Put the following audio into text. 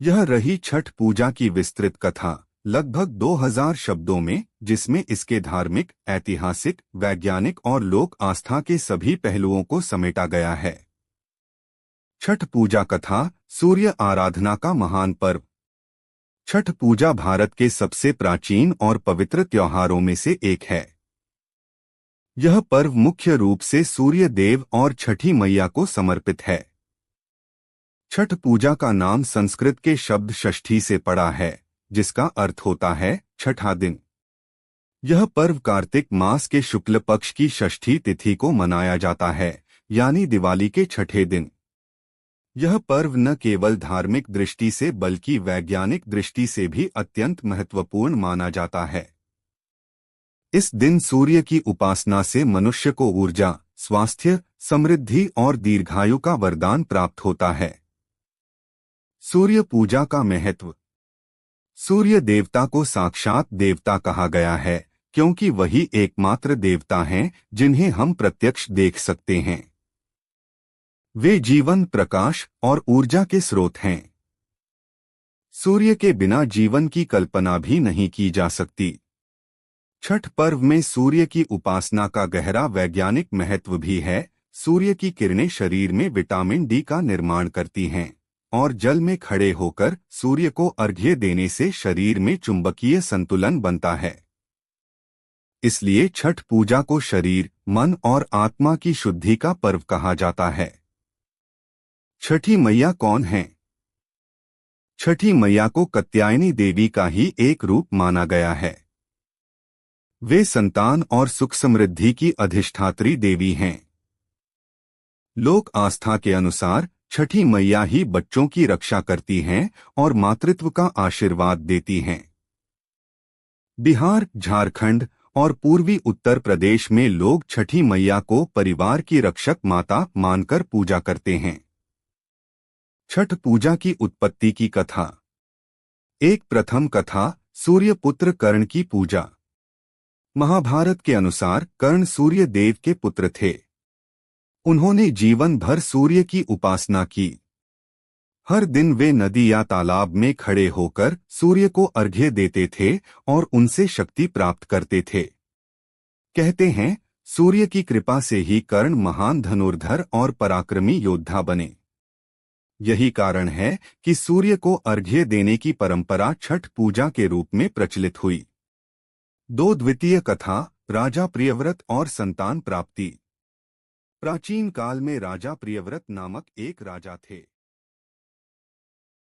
यह रही छठ पूजा की विस्तृत कथा, लगभग 2000 शब्दों में, जिसमें इसके धार्मिक, ऐतिहासिक, वैज्ञानिक और लोक आस्था के सभी पहलुओं को समेटा गया है। छठ पूजा कथा, सूर्य आराधना का महान पर्व। छठ पूजा भारत के सबसे प्राचीन और पवित्र त्योहारों में से एक है। यह पर्व मुख्य रूप से सूर्य देव और छठी मैया को समर्पित है। छठ पूजा का नाम संस्कृत के शब्द षष्ठी से पड़ा है, जिसका अर्थ होता है छठा दिन। यह पर्व कार्तिक मास के शुक्ल पक्ष की षष्ठी तिथि को मनाया जाता है, यानी दिवाली के छठे दिन। यह पर्व न केवल धार्मिक दृष्टि से बल्कि वैज्ञानिक दृष्टि से भी अत्यंत महत्वपूर्ण माना जाता है। इस दिन सूर्य की उपासना से मनुष्य को ऊर्जा, स्वास्थ्य, समृद्धि और दीर्घायु का वरदान प्राप्त होता है। सूर्य पूजा का महत्व। सूर्य देवता को साक्षात देवता कहा गया है, क्योंकि वही एकमात्र देवता हैं जिन्हें हम प्रत्यक्ष देख सकते हैं। वे जीवन, प्रकाश और ऊर्जा के स्रोत हैं। सूर्य के बिना जीवन की कल्पना भी नहीं की जा सकती। छठ पर्व में सूर्य की उपासना का गहरा वैज्ञानिक महत्व भी है। सूर्य की किरणें शरीर में विटामिन डी का निर्माण करती हैं, और जल में खड़े होकर सूर्य को अर्घ्य देने से शरीर में चुंबकीय संतुलन बनता है। इसलिए छठ पूजा को शरीर, मन और आत्मा की शुद्धि का पर्व कहा जाता है। छठी मैया कौन है? छठी मैया को कात्यायनी देवी का ही एक रूप माना गया है। वे संतान और सुख समृद्धि की अधिष्ठात्री देवी हैं। लोक आस्था के अनुसार छठी मैया ही बच्चों की रक्षा करती हैं और मातृत्व का आशीर्वाद देती हैं। बिहार, झारखंड और पूर्वी उत्तर प्रदेश में लोग छठी मैया को परिवार की रक्षक माता मानकर पूजा करते हैं। छठ पूजा की उत्पत्ति की कथा। एक प्रथम कथा, सूर्यपुत्र कर्ण की पूजा। महाभारत के अनुसार कर्ण सूर्य देव के पुत्र थे। उन्होंने जीवन भर सूर्य की उपासना की। हर दिन वे नदी या तालाब में खड़े होकर सूर्य को अर्घ्य देते थे और उनसे शक्ति प्राप्त करते थे। कहते हैं, सूर्य की कृपा से ही कर्ण महान धनुर्धर और पराक्रमी योद्धा बने। यही कारण है कि सूर्य को अर्घ्य देने की परंपरा छठ पूजा के रूप में प्रचलित हुई। दो द्वितीय कथा, राजा प्रियव्रत और संतान प्राप्ति। प्राचीन काल में राजा प्रियव्रत नामक एक राजा थे।